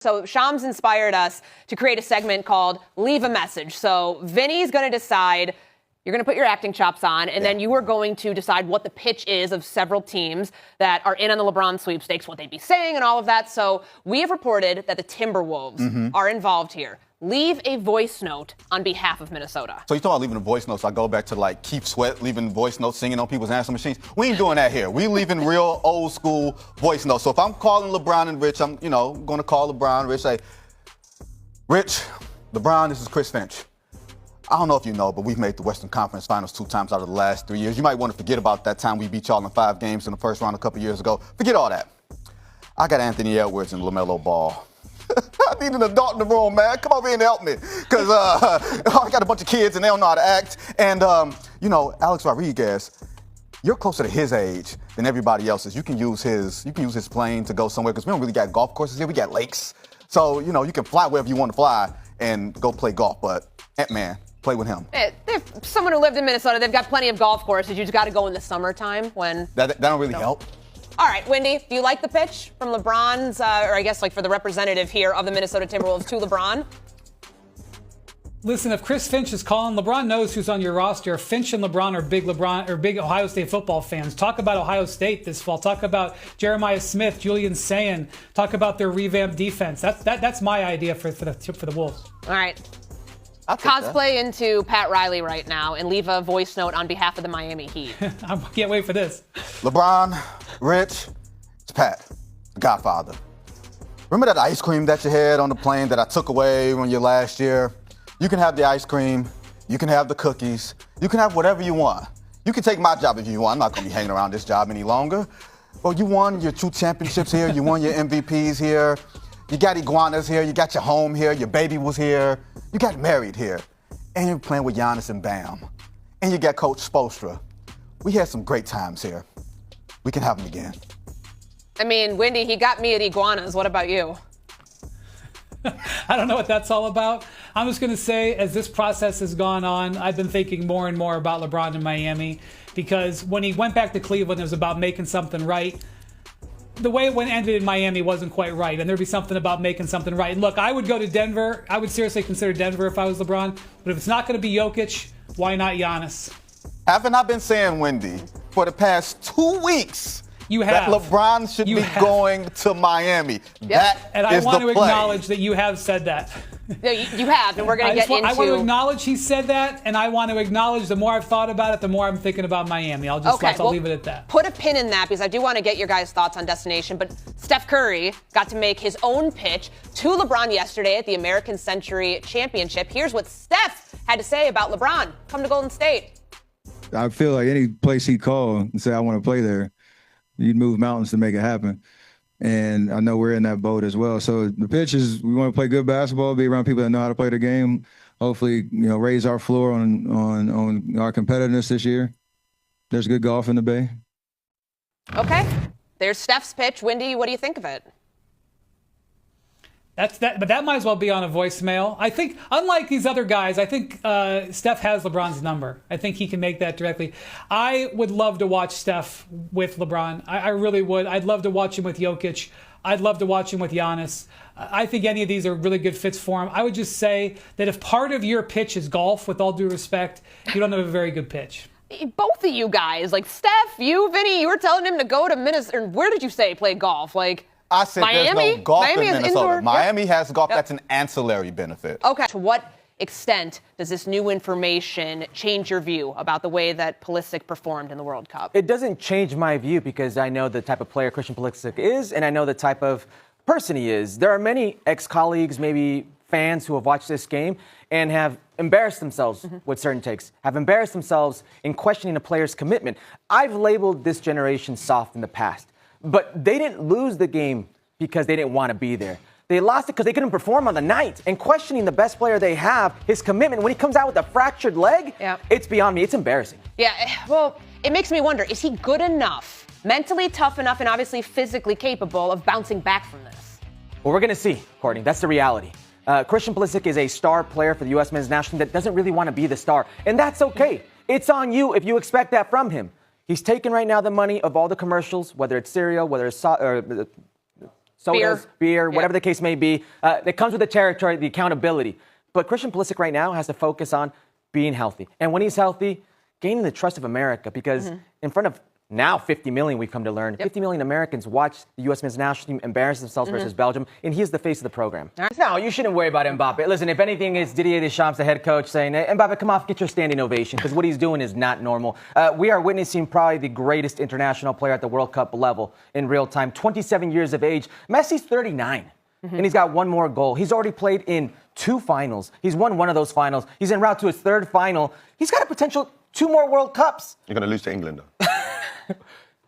So Shams inspired us to create a segment called Leave a Message. So Vinny's going to decide, you're going to put your acting chops on, and then you are going to decide what the pitch is of several teams that are in on the LeBron sweepstakes, what they'd be saying and all of that. So we have reported that the Timberwolves are involved here. Leave a voice note on behalf of Minnesota. So you talking about leaving a voice note, so I go back to like Keith Sweat leaving voice notes, singing on people's answer machines. We ain't doing that here. We leaving real old school voice notes. So if I'm calling LeBron and Rich, I'm, going to call LeBron and Rich, say, Rich, LeBron, this is Chris Finch. I don't know if you know, but we've made the Western Conference Finals 2 times out of the last 3 years. You might want to forget about that time we beat y'all in 5 games in the first round a couple years ago. Forget all that. I got Anthony Edwards and LaMelo Ball. I need an adult in the room, man. Come over here and help me. Because I got a bunch of kids and they don't know how to act. And, Alex Rodriguez, you're closer to his age than everybody else's. You can use his plane to go somewhere because we don't really got golf courses here. We got lakes. So, you can fly wherever you want to fly and go play golf. But, Ant-Man, play with him. Someone who lived in Minnesota, they've got plenty of golf courses. You just got to go in the summertime when... That don't really help. All right, Wendy, do you like the pitch from LeBron's, or I guess like for the representative here of the Minnesota Timberwolves to LeBron? Listen, if Chris Finch is calling, LeBron knows who's on your roster. Finch and LeBron are big Ohio State football fans. Talk about Ohio State this fall. Talk about Jeremiah Smith, Julian Sayin. Talk about their revamped defense. That's my idea for the Wolves. All right. Cosplay into Pat Riley right now and leave a voice note on behalf of the Miami Heat. I can't wait for this. LeBron, Rich, it's Pat, the Godfather. Remember that ice cream that you had on the plane that I took away when you last year? You can have the ice cream. You can have the cookies. You can have whatever you want. You can take my job if you want. I'm not going to be hanging around this job any longer. Well, you won your 2 championships here. You won your MVPs here. You got iguanas here. You got your home here. Your baby was here. You got married here. And you're playing with Giannis and Bam. And you got Coach Spoelstra. We had some great times here. We can have them again. I mean, Wendy, he got me at iguanas. What about you? I don't know what that's all about. I'm just going to say, as this process has gone on, I've been thinking more and more about LeBron in Miami, because when he went back to Cleveland, it was about making something right. The way it ended in Miami wasn't quite right, and there'd be something about making something right. And look, I would go to Denver. I would seriously consider Denver if I was LeBron. But if it's not going to be Jokic, why not Giannis? Haven't I been saying, Wendy, for the past 2 weeks that LeBron should be going to Miami? Yep. And I want to acknowledge that you have said that. No, you have, and we're going to get into... I want to acknowledge he said that, and I want to acknowledge the more I've thought about it, the more I'm thinking about Miami. I'll leave it at that. Put a pin in that, because I do want to get your guys' thoughts on destination. But Steph Curry got to make his own pitch to LeBron yesterday at the American Century Championship. Here's what Steph had to say about LeBron. Come to Golden State. I feel like any place he'd call and say, I want to play there, you'd move mountains to make it happen. And I know we're in that boat as well. So the pitch is, we want to play good basketball, be around people that know how to play the game. Hopefully, raise our floor on our competitiveness this year. There's good golf in the Bay. Okay. There's Steph's pitch. Wendy, what do you think of it? But that might as well be on a voicemail. I think, unlike these other guys, I think Steph has LeBron's number. I think he can make that directly. I would love to watch Steph with LeBron. I really would. I'd love to watch him with Jokic. I'd love to watch him with Giannis. I think any of these are really good fits for him. I would just say that if part of your pitch is golf, with all due respect, you don't have a very good pitch. Both of you guys, like Steph, you, Vinny, you were telling him to go to Minnesota. Where did you say play golf? I said Miami? There's no golf Miami in Minnesota. Indoor. Miami has golf. That's an ancillary benefit. Okay. To what extent does this new information change your view about the way that Pulisic performed in the World Cup? It doesn't change my view, because I know the type of player Christian Pulisic is, and I know the type of person he is. There are many ex-colleagues, maybe fans, who have watched this game and have embarrassed themselves with certain takes, have embarrassed themselves in questioning a player's commitment. I've labeled this generation soft in the past. But they didn't lose the game because they didn't want to be there. They lost it because they couldn't perform on the night. And questioning the best player they have, his commitment, when he comes out with a fractured leg, it's beyond me. It's embarrassing. Yeah, well, it makes me wonder, is he good enough, mentally tough enough, and obviously physically capable of bouncing back from this? Well, we're going to see, Courtney. That's the reality. Christian Pulisic is a star player for the U.S. men's national team that doesn't really want to be the star. And that's okay. It's on you if you expect that from him. He's taking right now the money of all the commercials, whether it's cereal, whether it's sodas, beer, whatever the case may be. It comes with the territory, the accountability. But Christian Pulisic right now has to focus on being healthy. And when he's healthy, gaining the trust of America, because in front of now 50 million, we've come to learn, 50 million Americans watch the U.S. men's national team embarrass themselves versus Belgium, and he is the face of the program. Now, you shouldn't worry about Mbappe. Listen, if anything, it's Didier Deschamps, the head coach, saying, hey, Mbappe, come off, get your standing ovation, because what he's doing is not normal. We are witnessing probably the greatest international player at the World Cup level in real time, 27 years of age. Messi's 39. And he's got one more goal. He's already played in 2 finals. He's won one of those finals. He's en route to his 3rd final. He's got a potential 2 more World Cups. You're going to lose to England, though.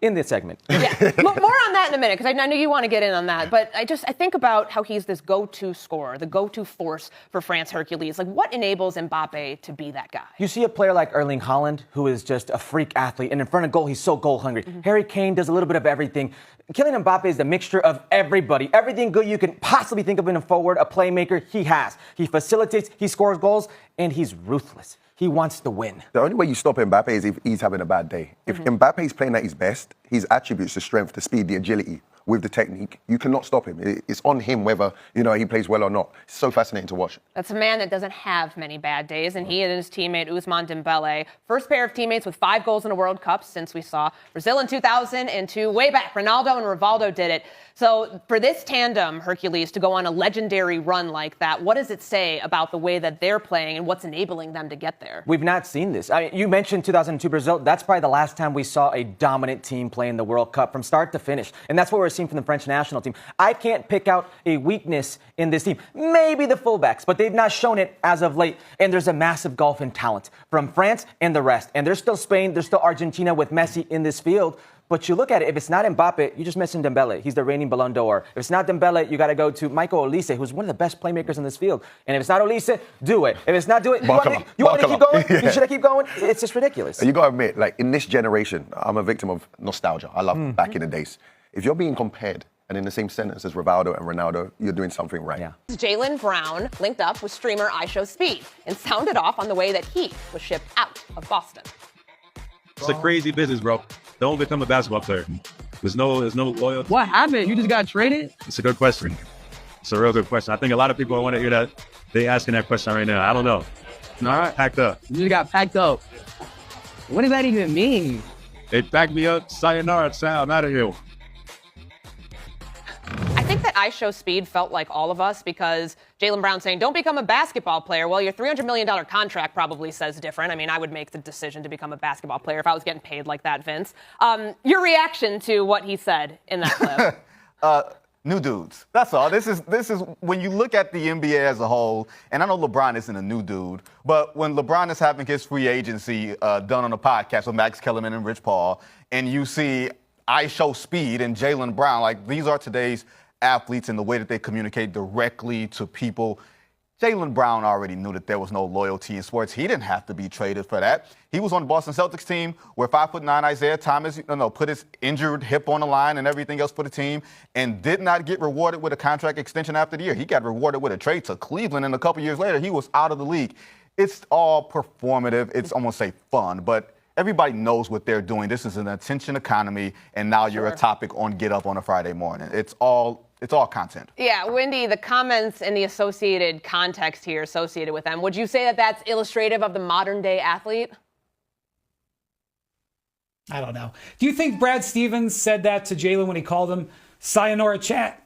In this segment. Yeah. More on that in a minute, because I know you want to get in on that. But I think about how he's this go-to scorer, the go-to force for France Hercules. Like, what enables Mbappe to be that guy? You see a player like Erling Haaland, who is just a freak athlete, and in front of goal, he's so goal-hungry. Harry Kane does a little bit of everything. Kylian Mbappe is the mixture of everybody. Everything good you can possibly think of in a forward, a playmaker, he has. He facilitates, he scores goals, and he's ruthless. He wants to win. The only way you stop Mbappe is if he's having a bad day. If Mbappe is playing at his best, his attributes, the strength, the speed, the agility, with the technique, you cannot stop him. It's on him whether, he plays well or not. It's so fascinating to watch. That's a man that doesn't have many bad days, and he and his teammate Ousmane Dembele, first pair of teammates with 5 goals in a World Cup since we saw Brazil in 2002. Way back, Ronaldo and Rivaldo did it. So for this tandem, Hercules, to go on a legendary run like that, what does it say about the way that they're playing and what's enabling them to get there? We've not seen this. You mentioned 2002 Brazil. That's probably the last time we saw a dominant team play in the World Cup from start to finish. And that's what we're seeing from the French national team. I can't pick out a weakness in this team. Maybe the fullbacks, but they've not shown it as of late. And there's a massive gulf in talent from France and the rest. And there's still Spain, there's still Argentina with Messi in this field. But you look at it, if it's not Mbappe, you just mentioned Dembele. He's the reigning Ballon d'Or. If it's not Dembele, you got to go to Michael Olise, who's one of the best playmakers in this field. And if it's not Olise, do it. If it's not do it, you want me to keep going? Yeah. Should I keep going? It's just ridiculous. And you got to admit, like, in this generation, I'm a victim of nostalgia. I love back in the days. If you're being compared and in the same sentence as Rivaldo and Ronaldo, you're doing something right. Yeah. Jaylen Brown linked up with streamer iShowSpeed and sounded off on the way that he was shipped out of Boston. It's a crazy business, bro. Don't become a basketball player. There's no loyalty. What happened? You just got traded? It's a good question. It's a real good question. I think a lot of people want to hear that. They asking that question right now. I don't know. All right, packed up. You just got packed up. What does that even mean? They packed me up. Sayonara, I'm out of here. I think that iShowSpeed felt like all of us, because Jaylen Brown saying, don't become a basketball player. Well, your $300 million contract probably says different. I mean, I would make the decision to become a basketball player if I was getting paid like that, Vince. Your reaction to what he said in that clip? New dudes. That's all. This is when you look at the NBA as a whole, and I know LeBron isn't a new dude, but when LeBron is having his free agency done on a podcast with Max Kellerman and Rich Paul, and you see iShowSpeed and Jaylen Brown, like, these are today's athletes and the way that they communicate directly to people. Jaylen Brown already knew that there was no loyalty in sports. He didn't have to be traded for that. He was on the Boston Celtics team where 5'9" Isaiah Thomas, put his injured hip on the line and everything else for the team, and did not get rewarded with a contract extension after the year. He got rewarded with a trade to Cleveland, and a couple years later, he was out of the league. It's all performative. It's, I'm going to say, fun, but everybody knows what they're doing. This is an attention economy, and now you're a topic on Get Up on a Friday morning. It's all content. Yeah, Wendy, the comments and the associated context here associated with them, would you say that that's illustrative of the modern-day athlete? I don't know. Do you think Brad Stevens said that to Jaylen when he called him Sayonara Chat?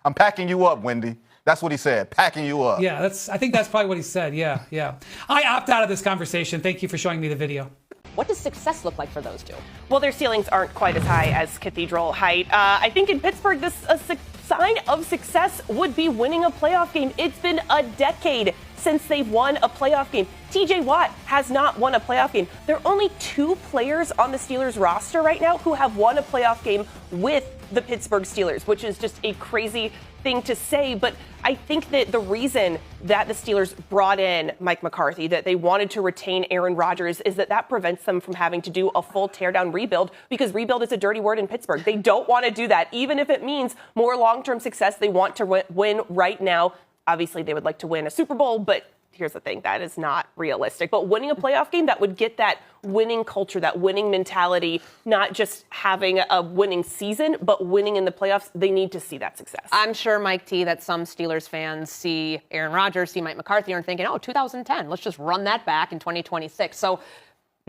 I'm packing you up, Wendy. That's what he said, packing you up. Yeah, I think that's probably what he said. Yeah. I opt out of this conversation. Thank you for showing me the video. What does success look like for those two? Well, their ceilings aren't quite as high as cathedral height. I think in Pittsburgh, a sign of success would be winning a playoff game. It's been a decade since they've won a playoff game. TJ Watt has not won a playoff game. There are only 2 players on the Steelers roster right now who have won a playoff game with the Pittsburgh Steelers, which is just a crazy thing to say. But I think that the reason that the Steelers brought in Mike McCarthy, that they wanted to retain Aaron Rodgers, is that prevents them from having to do a full teardown rebuild, because rebuild is a dirty word in Pittsburgh. They don't want to do that. Even if it means more long-term success, they want to win right now. Obviously, they would like to win a Super Bowl, but here's the thing, that is not realistic. But winning a playoff game that would get that winning culture, that winning mentality, not just having a winning season, but winning in the playoffs, they need to see that success. I'm sure, Mike T, that some Steelers fans see Aaron Rodgers, see Mike McCarthy, and are thinking, 2010, let's just run that back in 2026. So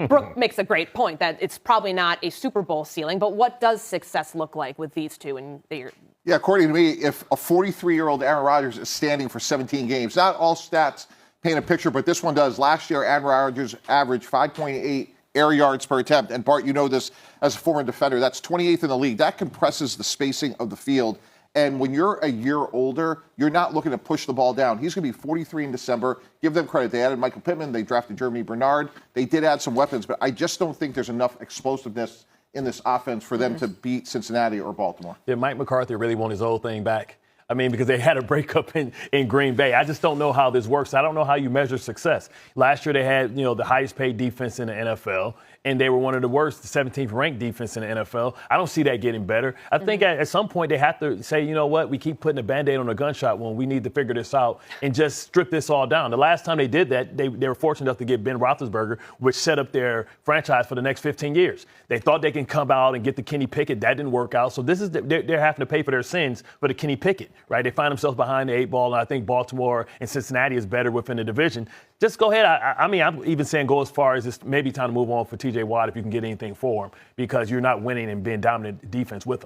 Brooke makes a great point that it's probably not a Super Bowl ceiling, but what does success look like with these two? And yeah, according to me, if a 43-year-old Aaron Rodgers is standing for 17 games, not all stats paint a picture, but this one does. Last year, Aaron Rodgers averaged 5.8 air yards per attempt. And Bart, you know this as a former defender. That's 28th in the league. That compresses the spacing of the field. And when you're a year older, you're not looking to push the ball down. He's going to be 43 in December. Give them credit. They added Michael Pittman. They drafted Jeremy Bernard. They did add some weapons, but I just don't think there's enough explosiveness in this offense for them to beat Cincinnati or Baltimore. Did Mike McCarthy really want his old thing back? I mean, because they had a breakup in Green Bay. I just don't know how this works. I don't know how you measure success. Last year they had, the highest paid defense in the NFL, and they were one of the worst, the 17th ranked defense in the NFL. I don't see that getting better. I think at some point they have to say, you know what, we keep putting a Band-Aid on a gunshot wound. We need to figure this out and just strip this all down. The last time they did that, they were fortunate enough to get Ben Roethlisberger, which set up their franchise for the next 15 years. They thought they can come out and get the Kenny Pickett. That didn't work out. So they're having to pay for their sins for the Kenny Pickett, right? They find themselves behind the 8 ball, and I think Baltimore and Cincinnati is better within the division. Just go ahead. I mean, I'm even saying go as far as it's maybe time to move on for T.J. Watt if you can get anything for him, because you're not winning and being dominant defense with him.